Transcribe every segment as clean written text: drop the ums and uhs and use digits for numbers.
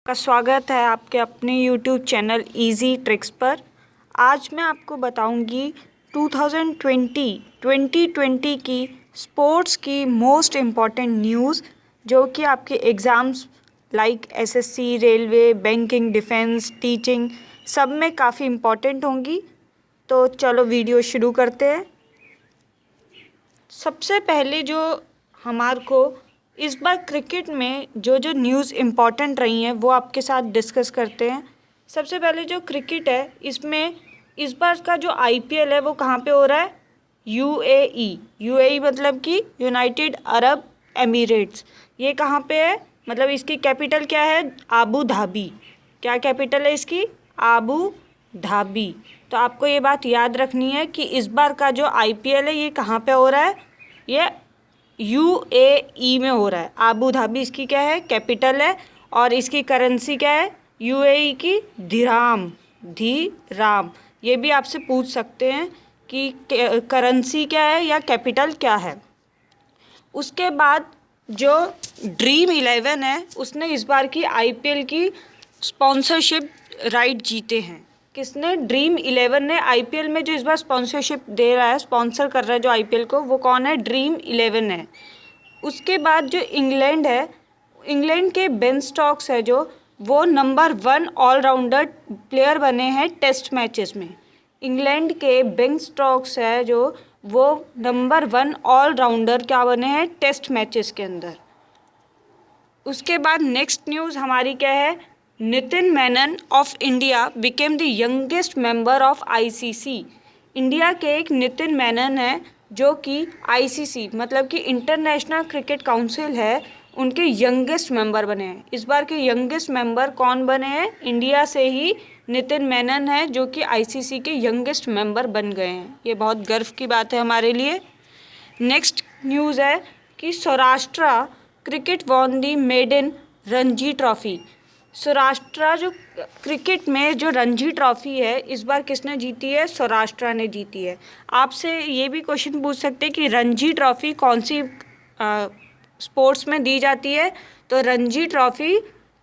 का स्वागत है आपके अपने YouTube चैनल इजी ट्रिक्स पर। आज मैं आपको बताऊंगी 2020 की स्पोर्ट्स की मोस्ट इम्पॉर्टेंट न्यूज़ जो कि आपके exams like SSC, railway, banking, defence, teaching सब में काफ़ी इम्पॉर्टेंट होंगी। तो चलो वीडियो शुरू करते हैं। सबसे पहले जो हमारे को इस बार क्रिकेट में जो न्यूज़ इम्पॉर्टेंट रही हैं वो आपके साथ डिस्कस करते हैं। सबसे पहले जो क्रिकेट है इसमें इस बार का जो आईपीएल है वो कहाँ पे हो रहा है? यूएई मतलब कि यूनाइटेड अरब एमिरेट्स। ये कहाँ पे है? मतलब इसकी कैपिटल क्या है? Abu Dhabi. क्या कैपिटल है इसकी? Abu Dhabi. तो आपको ये बात याद रखनी है कि इस बार का जो आईपीएल है ये कहाँ पे हो रहा है? ये यूएई में हो रहा है। आबू धाबी इसकी क्या है? कैपिटल है। और इसकी करेंसी क्या है? यूएई की दिराम। ये भी आपसे पूछ सकते हैं कि करेंसी क्या है या कैपिटल क्या है। उसके बाद जो ड्रीम 11 है उसने इस बार की आईपीएल की स्पॉन्सरशिप राइट जीते हैं। किसने? ड्रीम 11 ने आईपीएल में जो इस बार स्पॉन्सरशिप दे रहा है, स्पॉन्सर कर रहा है जो आईपीएल को, वो कौन है? ड्रीम 11 है। उसके बाद जो इंग्लैंड है, इंग्लैंड के बेन स्टोक्स है जो वो नंबर 1 ऑलराउंडर प्लेयर बने हैं टेस्ट मैचेस में। इंग्लैंड के बेन स्टोक्स है जो वो नंबर 1 ऑलराउंडर क्या बने हैं टेस्ट मैचेस के अंदर। उसके बाद नेक्स्ट न्यूज़ हमारी क्या है? Nitin Menon of India became the youngest member of ICC. India के एक नितिन मेनन है जो कि आईसीसी मतलब कि इंटरनेशनल क्रिकेट काउंसिल है, उनके यंगेस्ट मेंबर बने हैं। इस बार के यंगेस्ट मेंबर कौन बने हैं? इंडिया से ही नितिन मेनन है जो कि आईसीसी के यंगेस्ट मेंबर बन गए हैं। ये बहुत गर्व की बात है हमारे लिए। नेक्स्ट न्यूज़ है कि Saurashtra cricket won the maiden Ranji trophy. Saurashtra जो क्रिकेट में जो रणजी ट्रॉफी है इस बार किसने जीती है? सौराष्ट्र ने जीती है। आपसे ये भी क्वेश्चन पूछ सकते हैं कि रणजी ट्रॉफी कौन सी स्पोर्ट्स में दी जाती है? तो रणजी ट्रॉफी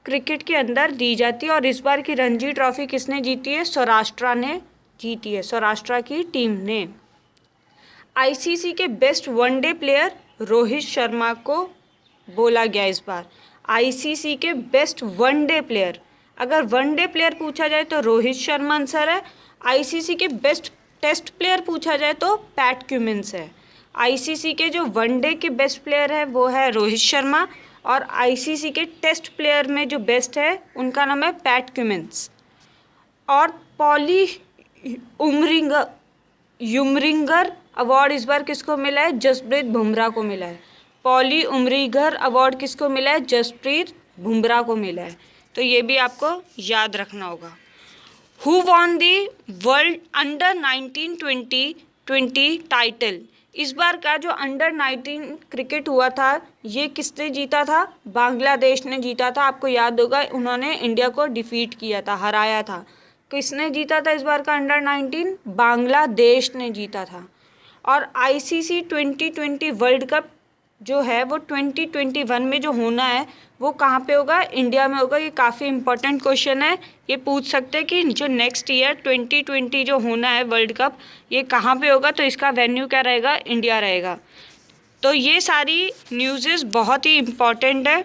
क्रिकेट के अंदर दी जाती है। और इस बार की रणजी ट्रॉफी किसने जीती है? सौराष्ट्र ने जीती है, सौराष्ट्र की टीम ने। आईसीसी के best one day player Rohit Sharma को बोला गया इस बार। आईसीसी के बेस्ट वनडे प्लेयर, अगर वनडे प्लेयर पूछा जाए तो रोहित शर्मा आंसर है। आईसीसी के बेस्ट टेस्ट प्लेयर पूछा जाए तो पैट क्यूमिंस है। आईसीसी के जो वनडे के बेस्ट प्लेयर है वो है रोहित शर्मा, और आईसीसी के टेस्ट प्लेयर में जो बेस्ट है उनका नाम है पैट क्यूमिंस। और पॉली युमरिंगर अवार्ड इस बार किसको मिला है? जसप्रीत बुमराह को मिला है। पॉली उमरीगर अवार्ड किसको मिला है? जसप्रीत बुमराह को मिला है। तो ये भी आपको याद रखना होगा। Who won the world under 19 2020 title. इस बार का जो अंडर 19 क्रिकेट हुआ था ये किसने जीता था? बांग्लादेश ने जीता था। आपको याद होगा उन्होंने इंडिया को डिफीट किया था, हराया था। किसने जीता था इस बार का अंडर 19? बांग्लादेश ने जीता था। और आईसीसी 2020 वर्ल्ड कप जो है वो 2021 में जो होना है वो कहाँ पे होगा? इंडिया में होगा। ये काफ़ी इंपॉर्टेंट क्वेश्चन है। ये पूछ सकते हैं कि जो नेक्स्ट ईयर 2020 जो होना है वर्ल्ड कप ये कहाँ पे होगा? तो इसका वेन्यू क्या रहेगा? इंडिया रहेगा। तो ये सारी न्यूज़ेस बहुत ही इम्पॉर्टेंट है।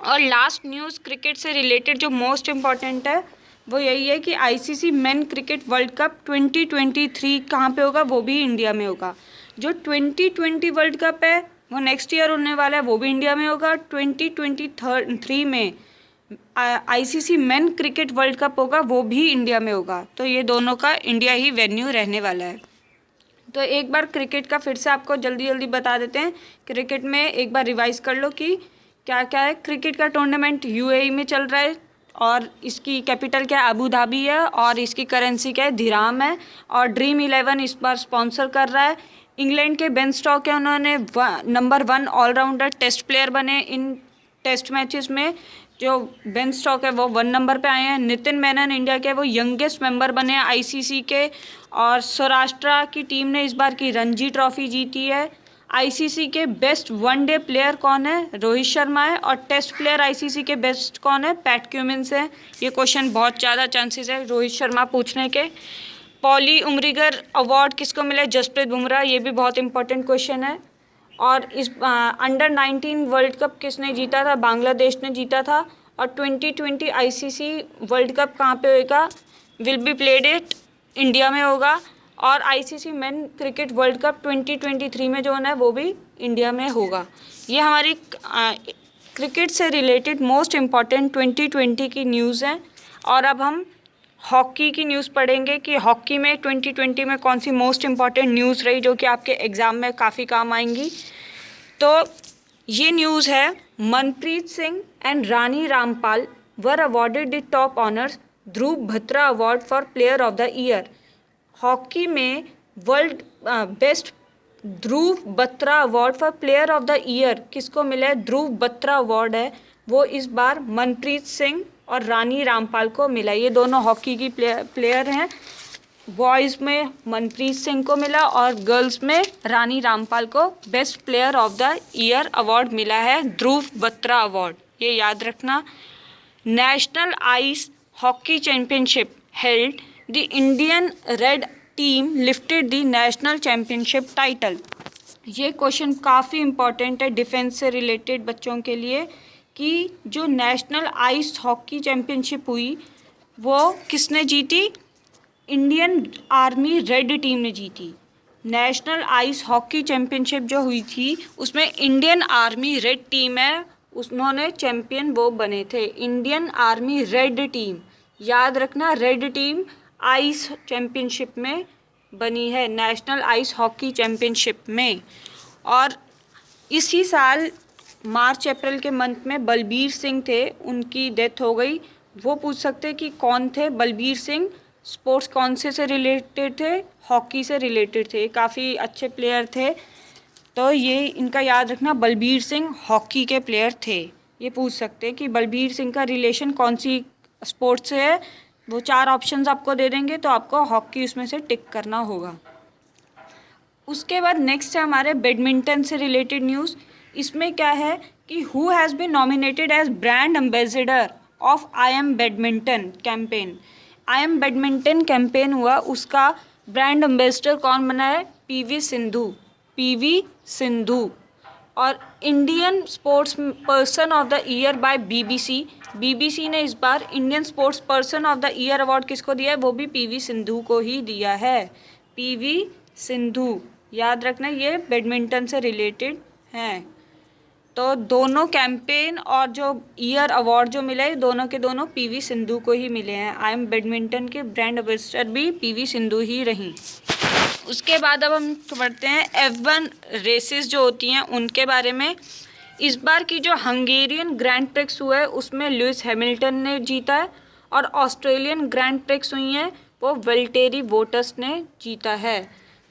और लास्ट न्यूज़ क्रिकेट से रिलेटेड जो मोस्ट इम्पॉर्टेंट है वो यही है कि ICC main cricket world cup 2023 कहाँ पे होगा? वो भी इंडिया में होगा। जो 2020 वर्ल्ड कप है वो नेक्स्ट ईयर होने वाला है, वो भी इंडिया में होगा। 2023 में ICC main cricket world cup होगा, वो भी इंडिया में होगा। तो ये दोनों का इंडिया ही वेन्यू रहने वाला है। तो एक बार क्रिकेट का फिर से आपको जल्दी जल्दी बता देते हैं। क्रिकेट में एक बार रिवाइज कर लो कि क्या क्या है। क्रिकेट का टूर्नामेंट यूएई में चल रहा है और इसकी कैपिटल क्या है? अबू धाबी है। और इसकी करेंसी क्या है? दिराम है। और ड्रीम 11 इस बार स्पॉन्सर कर रहा है। इंग्लैंड के बेन स्टोक्स है, उन्होंने नंबर 1 ऑलराउंडर टेस्ट प्लेयर बने इन टेस्ट मैचेस में। जो बेन स्टोक्स है वो 1 नंबर पे आए हैं। नितिन मेनन इंडिया के वो यंगेस्ट मेंबर बने हैं आईसीसी के। और सौराष्ट्र की टीम ने इस बार की रणजी ट्रॉफी जीती है। आईसीसी के बेस्ट वनडे प्लेयर कौन है? रोहित शर्मा है। और टेस्ट प्लेयर आईसीसी के बेस्ट कौन है? पैट क्यूमिंस है। ये क्वेश्चन बहुत ज़्यादा चांसेस है रोहित शर्मा पूछने के। पॉली उमरीगर अवार्ड किसको मिला है? जसप्रीत बुमराह। ये भी बहुत इंपॉर्टेंट क्वेश्चन है। और इस अंडर-19 वर्ल्ड कप किसने जीता था? बांग्लादेश ने जीता था। और 2020 आईसीसी वर्ल्ड कप कहाँ पे होगा? Will be played it India में होगा। और ICC main cricket world cup 2023 में जो होना है वो भी इंडिया में होगा। ये हमारी क्रिकेट से रिलेटेड मोस्ट इम्पॉर्टेंट 2020 की न्यूज़ हैं। और अब हम हॉकी की न्यूज़ पढ़ेंगे कि हॉकी में 2020 में कौन सी मोस्ट इम्पॉर्टेंट न्यूज़ रही जो कि आपके एग्ज़ाम में काफ़ी काम आएंगी। तो ये न्यूज़ है, Manpreet Singh and Rani Rampal were awarded the top honours Dhruv Batra award for player of the year. Hockey में world best Dhruv Batra award for player of the year किसको मिला है? ध्रुव बत्रा अवार्ड है वो इस बार मनप्रीत सिंह और रानी रामपाल को मिला। ये दोनों हॉकी की प्लेयर हैं। बॉयज़ में मनप्रीत सिंह को मिला और गर्ल्स में रानी रामपाल को best player of the year award मिला है, ध्रुव बत्रा अवार्ड। ये याद रखना। National ice hockey championship held the Indian red team lifted the national championship title. ये क्वेश्चन काफ़ी इम्पॉर्टेंट है डिफेंस से रिलेटेड बच्चों के लिए कि जो नेशनल आइस हॉकी चैम्पियनशिप हुई वो किसने जीती? इंडियन आर्मी रेड टीम ने जीती। नेशनल आइस हॉकी चैम्पियनशिप जो हुई थी उसमें इंडियन आर्मी रेड टीम है, उन्होंने चैम्पियन वो बने थे। इंडियन आर्मी रेड टीम, याद रखना, रेड टीम आइस चैम्पियनशिप में बनी है, नेशनल आइस हॉकी चैम्पियनशिप में। और इसी साल मार्च अप्रैल के मंथ में बलबीर सिंह थे, उनकी डेथ हो गई। वो पूछ सकते हैं कि कौन थे बलबीर सिंह, स्पोर्ट्स कौन से रिलेटेड थे? हॉकी से रिलेटेड थे, काफ़ी अच्छे प्लेयर थे। तो ये इनका याद रखना, बलबीर सिंह हॉकी के प्लेयर थे। ये पूछ सकते हैं कि बलबीर सिंह का रिलेशन कौन सी स्पोर्ट्स से है। वो 4 ऑप्शंस आपको दे देंगे तो आपको हॉकी उसमें से टिक करना होगा। उसके बाद नेक्स्ट है हमारे बैडमिंटन से रिलेटेड न्यूज़। इसमें क्या है कि who has been nominated as brand ambassador of I am badminton campaign. I am badminton campaign हुआ, उसका ब्रांड एम्बेसडर कौन बना है? पीवी सिंधु। पीवी सिंधु। और Indian sports person of the year by BBC. BBC ने इस बार Indian sports person of the year award किसको दिया है? वो भी पीवी सिंधु को ही दिया है, पीवी सिंधु। याद रखना, ये बैडमिंटन से रिलेटेड हैं। तो दोनों कैंपेन और जो ईयर अवार्ड जो मिले हैं दोनों के दोनों पीवी सिंधु को ही मिले हैं। आई एम बैडमिंटन के ब्रांड एम्बेसडर भी पीवी सिंधु ही रहीं। उसके बाद अब हम पढ़ते हैं F1 रेसेस जो होती हैं उनके बारे में। इस बार की जो हंगेरियन ग्रैंड प्रिक्स हुआ है उसमें लुइस हैमिल्टन ने जीता है। और ऑस्ट्रेलियन ग्रैंड प्रिक्स हुई हैं वो वैल्टेरी बोटस ने जीता है।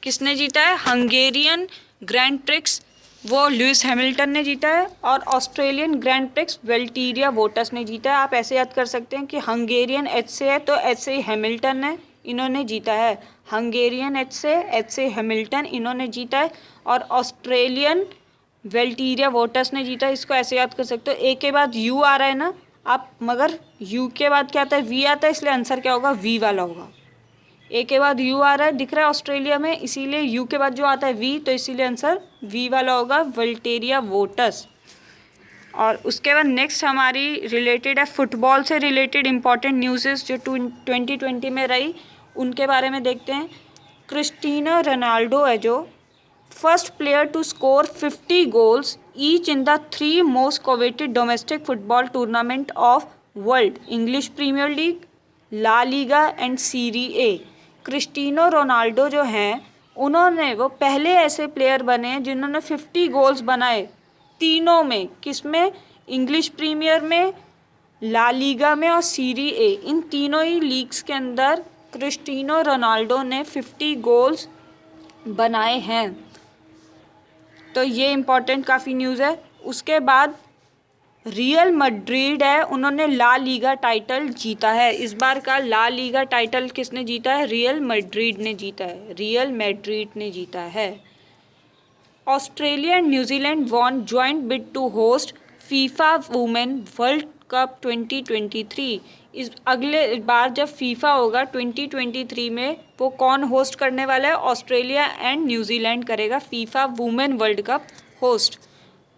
किसने जीता है? हंगेरियन ग्रैंड प्रिक्स वो लुइस हैमिल्टन ने जीता है और ऑस्ट्रेलियन ग्रैंड प्रिक्स वैल्टेरिया बोटस ने जीता है। आप ऐसे याद कर सकते हैं कि हंगेरियन एच से है तो एच से हैमिल्टन है, इन्होंने जीता है। हंगेरियन एच से हैमिल्टन इन्होंने जीता है। और ऑस्ट्रेलियन वैल्टेरिया बोटस ने जीता है। इसको ऐसे याद कर सकते हो, ए के बाद यू आ रहा है ना आप, मगर यू के बाद क्या आता है? वी आता है, इसलिए आंसर क्या होगा? वी वाला होगा। ए के बाद यू आ रहा है, दिख रहा है ऑस्ट्रेलिया में, इसीलिए यू के बाद जो आता है वी, तो इसीलिए आंसर वी वाला होगा, वैल्टेरिया बोटस। और उसके बाद नेक्स्ट हमारी रिलेटेड है फुटबॉल से रिलेटेड इंपॉर्टेंट न्यूज़ेस जो 2020 में रही, उनके बारे में देखते हैं। क्रिस्टियानो रोनाल्डो है जो first player to score 50 goals each in the 3 most coveted domestic football tournament of world, English Premier League, La Liga and Serie A. Cristiano Ronaldo जो हैं उन्होंने वो पहले ऐसे प्लेयर बने जिन्होंने 50 गोल्स बनाए तीनों में। किस में? इंग्लिश प्रीमियर में, ला लीगा में और सीरी ए। इन तीनों ही लीग्स के अंदर क्रिस्टियानो रोनाल्डो ने 50 गोल्स बनाए हैं। तो ये इम्पॉर्टेंट काफ़ी न्यूज़ है। उसके बाद रियल मैड्रिड है, उन्होंने ला लीगा टाइटल जीता है। इस बार का ला लीगा टाइटल किसने जीता है? रियल मैड्रिड ने जीता है, रियल मैड्रिड ने जीता है। Australia and New Zealand won joint bid to host FIFA women world cup 2023। इस अगले बार जब फीफा होगा 2023 में, वो कौन होस्ट करने वाला है? ऑस्ट्रेलिया एंड न्यूजीलैंड करेगा FIFA women world cup host.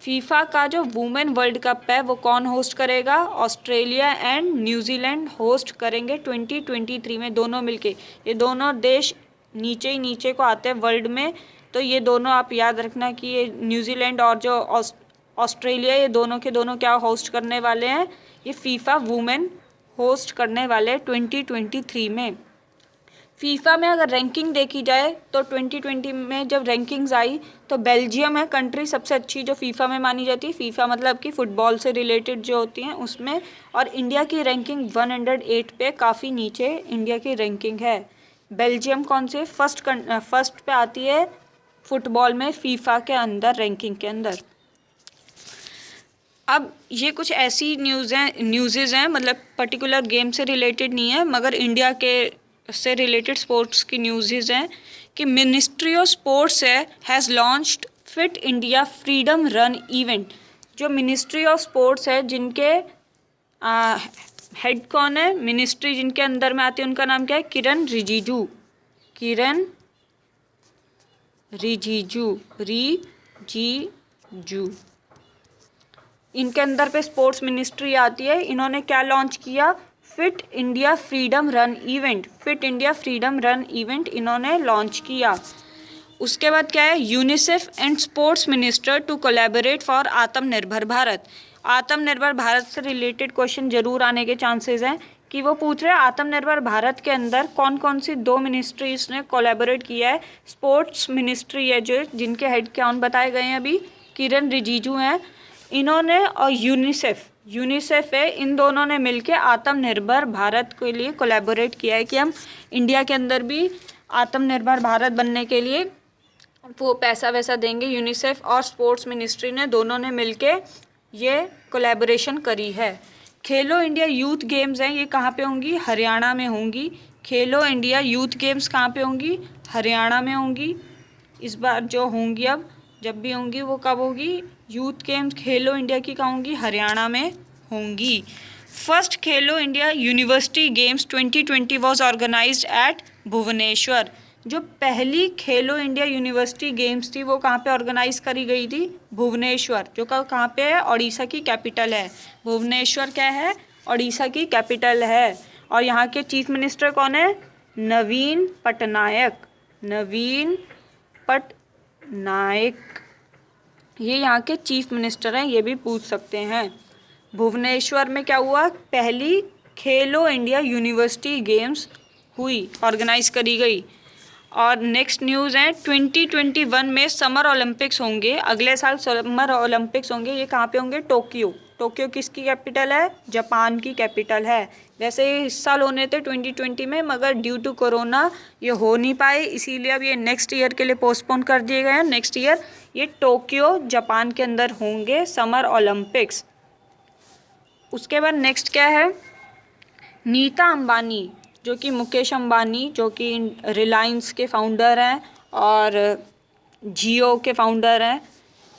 FIFA का जो वुमेन वर्ल्ड कप है वो कौन होस्ट करेगा? ऑस्ट्रेलिया एंड न्यूजीलैंड होस्ट करेंगे 2023 में, दोनों मिलके। ये दोनों देश नीचे ही नीचे को आते हैं वर्ल्ड में, तो ये दोनों आप याद रखना कि ये न्यूजीलैंड और जो ऑस्ट्रेलिया, ये दोनों के दोनों क्या होस्ट करने वाले हैं? ये फीफा वुमेन होस्ट करने वाले हैं 2023 में। फीफा में अगर रैंकिंग देखी जाए तो 2020 में जब रैंकिंग्स आई तो बेल्जियम है कंट्री सबसे अच्छी जो फीफा में मानी जाती है। फीफा मतलब कि फ़ुटबॉल से रिलेटेड जो होती हैं उसमें। और इंडिया की रैंकिंग 108 पे, काफ़ी नीचे इंडिया की रैंकिंग है। बेल्जियम कौन से फर्स्ट पे आती है फुटबॉल में फीफा के अंदर, रैंकिंग के अंदर। अब ये कुछ ऐसी न्यूज़ेज़ हैं, मतलब पर्टिकुलर गेम से रिलेटेड नहीं है मगर इंडिया के से रिलेटेड स्पोर्ट्स की न्यूज़ेज़ हैं कि ministry of sports has launched fit India freedom run event. जो मिनिस्ट्री ऑफ स्पोर्ट्स है, जिनके हेड कौन है, मिनिस्ट्री जिनके अंदर में आती है, उनका नाम क्या है? किरण रिजिजू। किरण रिजिजू, इनके अंदर पे स्पोर्ट्स मिनिस्ट्री आती है। इन्होंने क्या लॉन्च किया? Fit India freedom run event. Fit India freedom run event इन्होंने लॉन्च किया। उसके बाद क्या है? UNICEF and sports minister to collaborate for Atmanirbhar Bharat. आत्मनिर्भर भारत से रिलेटेड क्वेश्चन जरूर आने के चांसेस हैं कि वो पूछ रहे हैं आत्मनिर्भर भारत के अंदर कौन कौन सी दो मिनिस्ट्रीज ने कोलैबोरेट किया है। स्पोर्ट्स मिनिस्ट्री है जो, जिनके हेड कौन बताए गए हैं अभी? किरण रिजिजू हैं इन्होंने, और यूनिसेफ है, इन दोनों ने मिलकर आत्मनिर्भर भारत के लिए कोलैबोरेट किया है कि हम इंडिया के अंदर भी आत्मनिर्भर भारत बनने के लिए वो पैसा वैसा देंगे। यूनिसेफ और स्पोर्ट्स मिनिस्ट्री ने दोनों ने मिलके ये कोलैबोरेशन करी है। खेलो इंडिया यूथ गेम्स हैं, ये कहाँ पे होंगी? हरियाणा में होंगी। खेलो इंडिया यूथ गेम्स कहाँ पे होंगी? हरियाणा में होंगी। इस बार जो होंगी, अब जब भी होंगी वो कब होगी? यूथ गेम्स खेलो इंडिया की कहाँ होंगी? हरियाणा में होंगी। First Khelo India university games 2020 was organized at Bhubaneswar. जो पहली खेलो इंडिया यूनिवर्सिटी गेम्स थी वो कहाँ पे ऑर्गेनाइज करी गई थी? भुवनेश्वर, जो कहाँ पे है? ओडिशा की कैपिटल है। भुवनेश्वर क्या है? ओडिशा की कैपिटल है। और यहाँ के चीफ मिनिस्टर कौन है? नवीन पटनायक। नवीन पटनायक ये यहाँ के चीफ मिनिस्टर हैं, ये भी पूछ सकते हैं। भुवनेश्वर में क्या हुआ? पहली खेलो इंडिया यूनिवर्सिटी गेम्स हुई, ऑर्गेनाइज करी गई। और नेक्स्ट न्यूज़ है 2021 में समर ओलंपिक्स होंगे। अगले साल समर ओलंपिक्स होंगे। ये कहाँ पे होंगे? टोक्यो। टोक्यो किसकी कैपिटल है? जापान की कैपिटल है। वैसे ये इस साल होने थे 2020 में, मगर ड्यू टू कोरोना ये हो नहीं पाए, इसीलिए अब ये नेक्स्ट ईयर के लिए पोस्टपोन कर दिए गए हैं। नेक्स्ट ईयर ये टोक्यो जापान के अंदर होंगे समर ओलंपिक्स। उसके बाद नेक्स्ट क्या है? नीता अंबानी, जो कि मुकेश अंबानी, जो कि रिलायंस के फाउंडर हैं और जियो के फाउंडर हैं,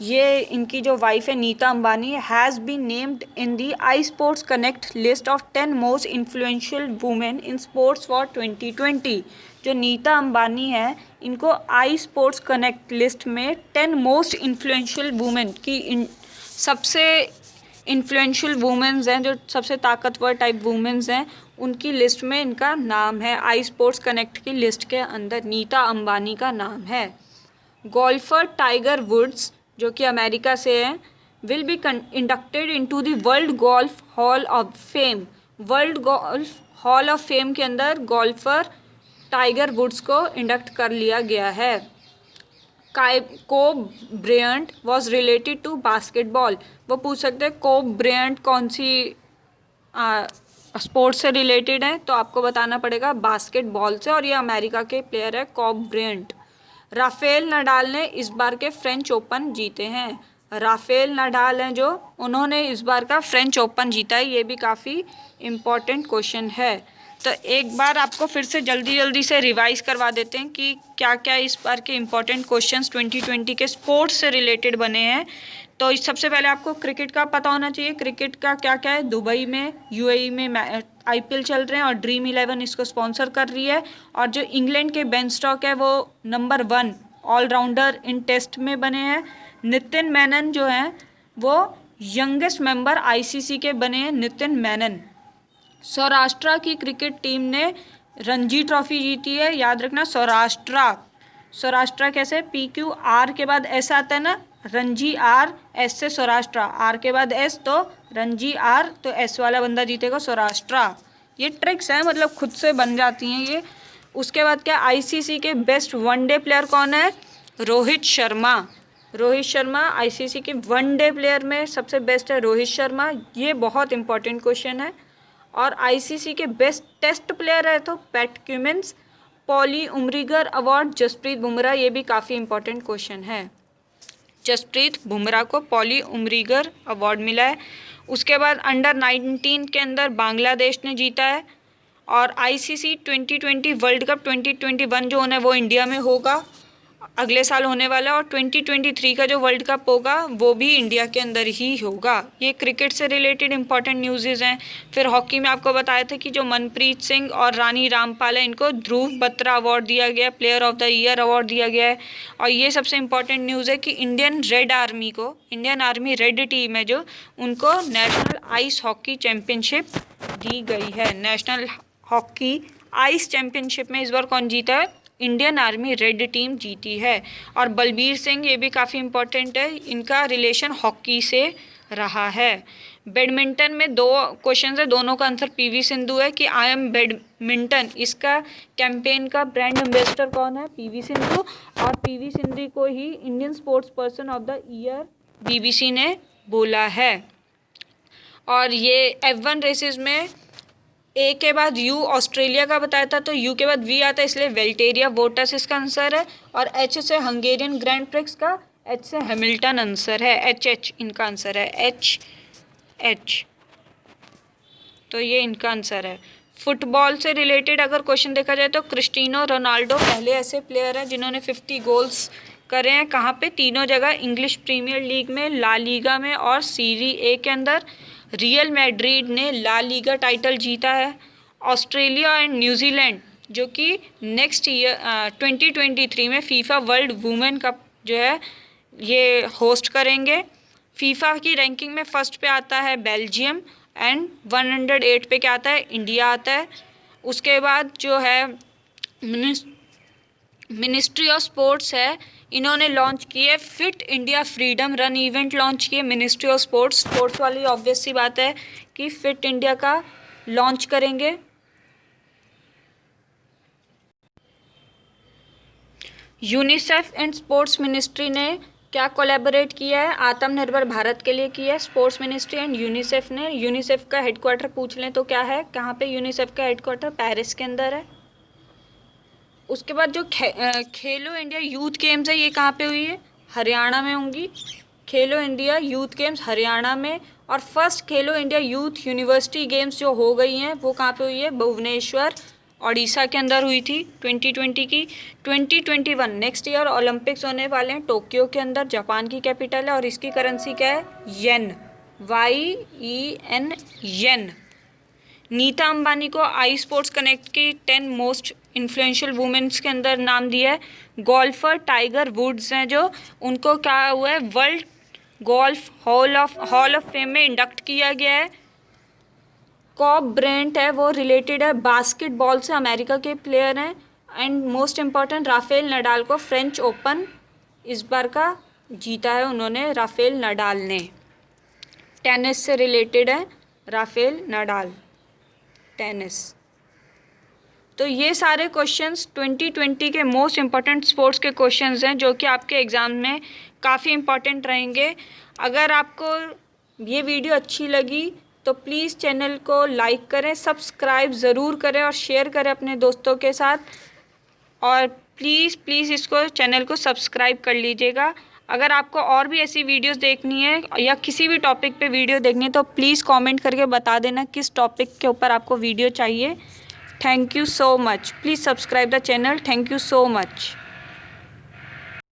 ये इनकी जो वाइफ है Nita Ambani, has been named in the I sports connect list of 10 most influential women in sports for 2020। जो नीता अंबानी है, इनको आई स्पोर्ट्स कनेक्ट लिस्ट में 10 मोस्ट इन्फ्लुएंशियल वुमेन की सबसे इन्फ्लुएंशियल वुमेन्स हैं, जो सबसे ताकतवर टाइप वुमेन्स हैं, उनकी लिस्ट में इनका नाम है। आई स्पोर्ट्स कनेक्ट की लिस्ट के अंदर नीता अंबानी का नाम है। गोल्फर टाइगर वुड्स, जो कि अमेरिका से हैं, will be inducted into the world golf hall of fame. World golf hall of fame के अंदर गोल्फर टाइगर वुड्स को इंडक्ट कर लिया गया है। Kobe Bryant was related to basketball. वो पूछ सकते हैं कोब ब्रायंट कौन सी स्पोर्ट्स से रिलेटेड है, तो आपको बताना पड़ेगा बास्केटबॉल से, और ये अमेरिका के प्लेयर है कोब ब्रायंट। राफेल नडाल ने इस बार के फ्रेंच ओपन जीते हैं। राफेल नडाल हैं जो, उन्होंने इस बार का फ्रेंच ओपन जीता है। ये भी काफ़ी इम्पोर्टेंट क्वेश्चन है। तो एक बार आपको फिर से जल्दी से रिवाइज करवा देते हैं कि क्या क्या इस बार के इम्पोर्टेंट क्वेश्चंस 2020 के स्पोर्ट्स से रिलेटेड बने हैं। तो सबसे पहले आपको क्रिकेट का पता होना चाहिए। क्रिकेट का क्या क्या है, दुबई में यूएई में आईपीएल चल रहे हैं और ड्रीम 11 इसको स्पॉन्सर कर रही है। और जो इंग्लैंड के बेन स्टॉक है वो नंबर 1 ऑलराउंडर इन टेस्ट में बने हैं। नितिन मेनन जो हैं वो यंगेस्ट मेंबर आईसीसी के बने हैं, नितिन मेनन। सौराष्ट्र की क्रिकेट टीम ने रणजी ट्रॉफी जीती है, याद रखना सौराष्ट्र कैसे, PQR के बाद एस आता है ना, रणजी आर, एस से सौराष्ट्र, आर के बाद एस तो रणजी आर, तो एस वाला बंदा जीतेगा सौराष्ट्र। ये ट्रिक्स हैं, मतलब खुद से बन जाती हैं ये। उसके बाद क्या, आईसीसी के बेस्ट वनडे प्लेयर कौन है, रोहित शर्मा आईसीसी के वनडे प्लेयर में सबसे बेस्ट है रोहित शर्मा। ये बहुत इंपॉर्टेंट क्वेश्चन है। और आईसीसी के बेस्ट टेस्ट प्लेयर है तो Pat Cummins. Polly Umrigar award Jasprit Bumrah, ये भी काफ़ी इंपॉर्टेंट क्वेश्चन है। जसप्रीत बुमराह को पॉली उमरीगर अवार्ड मिला है। उसके बाद अंडर 19 के अंदर बांग्लादेश ने जीता है। और आईसीसी 2020 वर्ल्ड कप 2021 जो होना है वो इंडिया में होगा, अगले साल होने वाला है। और 2023 का जो वर्ल्ड कप होगा वो भी इंडिया के अंदर ही होगा। ये क्रिकेट से रिलेटेड इंपॉर्टेंट न्यूज़ हैं। फिर हॉकी में आपको बताया था कि जो मनप्रीत सिंह और रानी रामपाल है इनको ध्रुव बत्रा अवार्ड दिया गया, player of the year award दिया गया है। और ये सबसे इम्पॉर्टेंट न्यूज़ है कि इंडियन आर्मी रेड टीम है जो, उनको नेशनल आइस हॉकी चैम्पियनशिप दी गई है। नेशनल हॉकी आइस चैम्पियनशिप में इस बार कौन जीता है, इंडियन आर्मी रेड टीम जीती है। और बलबीर सिंह, ये भी काफ़ी इम्पोर्टेंट है, इनका रिलेशन हॉकी से रहा है। बैडमिंटन में 2 क्वेश्चन है, दोनों का आंसर पीवी सिंधु है कि आई एम बैडमिंटन, इसका कैंपेन का ब्रांड एम्बेसडर कौन है, पीवी सिंधु। और पीवी सिंधु को ही Indian sports person of the year BBC ने बोला है। और ये F1 रेसेस में ए के बाद यू ऑस्ट्रेलिया का बताया था, तो यू के बाद वी आता है, इसलिए वेल्टेरिया वोटस इसका आंसर है। और एच से हंगेरियन ग्रैंड प्रिक्स का, एच से हैमिल्टन आंसर है, एच इनका आंसर है, एच तो ये इनका आंसर है। फुटबॉल से रिलेटेड अगर क्वेश्चन देखा जाए तो क्रिस्टियानो रोनाल्डो पहले ऐसे प्लेयर हैं जिन्होंने 50 गोल्स करे हैं, कहाँ पे, तीनों जगह, इंग्लिश प्रीमियर लीग में, ला लीगा में और सीरी ए के अंदर। रियल मैड्रिड ने ला लीगा टाइटल जीता है। ऑस्ट्रेलिया एंड न्यूजीलैंड जो कि नेक्स्ट ईयर 2023 में फीफा वर्ल्ड वुमेन कप जो है ये होस्ट करेंगे। फीफा की रैंकिंग में फर्स्ट पे आता है बेल्जियम एंड 108 पे क्या आता है, इंडिया आता है। उसके बाद जो है मिनिस्ट्री ऑफ स्पोर्ट्स है, इन्होंने लॉन्च किए fit India freedom run event launch किए मिनिस्ट्री ऑफ स्पोर्ट्स वाली ऑब्वियस सी बात है कि फिट इंडिया का लॉन्च करेंगे। यूनिसेफ एंड स्पोर्ट्स मिनिस्ट्री ने क्या कोलैबोरेट किया है, आत्मनिर्भर भारत के लिए किया है स्पोर्ट्स मिनिस्ट्री एंड यूनिसेफ ने। यूनिसेफ का हेडक्वार्टर पूछ लें तो क्या है, कहाँ पे यूनिसेफ का हेडक्वार्टर, पेरिस के अंदर है। उसके बाद जो खेलो इंडिया यूथ गेम्स है ये कहाँ पे हुई है, हरियाणा में होंगी। खेलो इंडिया यूथ गेम्स हरियाणा में। और first Khelo India youth university games जो हो गई हैं वो कहाँ पे हुई है, भुवनेश्वर ओडिशा के अंदर हुई थी 2020 की। 2021 नेक्स्ट ईयर ओलंपिक्स होने वाले हैं टोक्यो के अंदर, जापान की कैपिटल है। और इसकी करेंसी क्या है, येन, YEN येन। नीता अंबानी को आई स्पोर्ट्स कनेक्ट की 10 मोस्ट इन्फ्लुएंशियल वुमेन्स के अंदर नाम दिया है। गोल्फर टाइगर वुड्स हैं जो, उनको क्या हुआ है, world golf hall of fame में इंडक्ट किया गया है। कॉब ब्रेंट है वो रिलेटेड है बास्केटबॉल से, अमेरिका के प्लेयर हैं। And most important, Rafael Nadal को फ्रेंच ओपन इस बार का जीता है उन्होंने, राफेल नडाल ने। टेनिस से रिलेटेड है राफेल नडाल, टेनिस। तो ये सारे क्वेश्चंस 2020 के मोस्ट इम्पॉर्टेंट स्पोर्ट्स के क्वेश्चंस हैं जो कि आपके एग्ज़ाम में काफ़ी इम्पॉर्टेंट रहेंगे। अगर आपको ये वीडियो अच्छी लगी तो प्लीज़ चैनल को लाइक करें, सब्सक्राइब ज़रूर करें और शेयर करें अपने दोस्तों के साथ। और प्लीज़ इसको चैनल को सब्सक्राइब कर लीजिएगा। अगर आपको और भी ऐसी वीडियोस देखनी है या किसी भी टॉपिक पे वीडियो देखनी है तो प्लीज़ कमेंट करके बता देना किस टॉपिक के ऊपर आपको वीडियो चाहिए। Thank you so much. Please subscribe the channel. Thank you so much.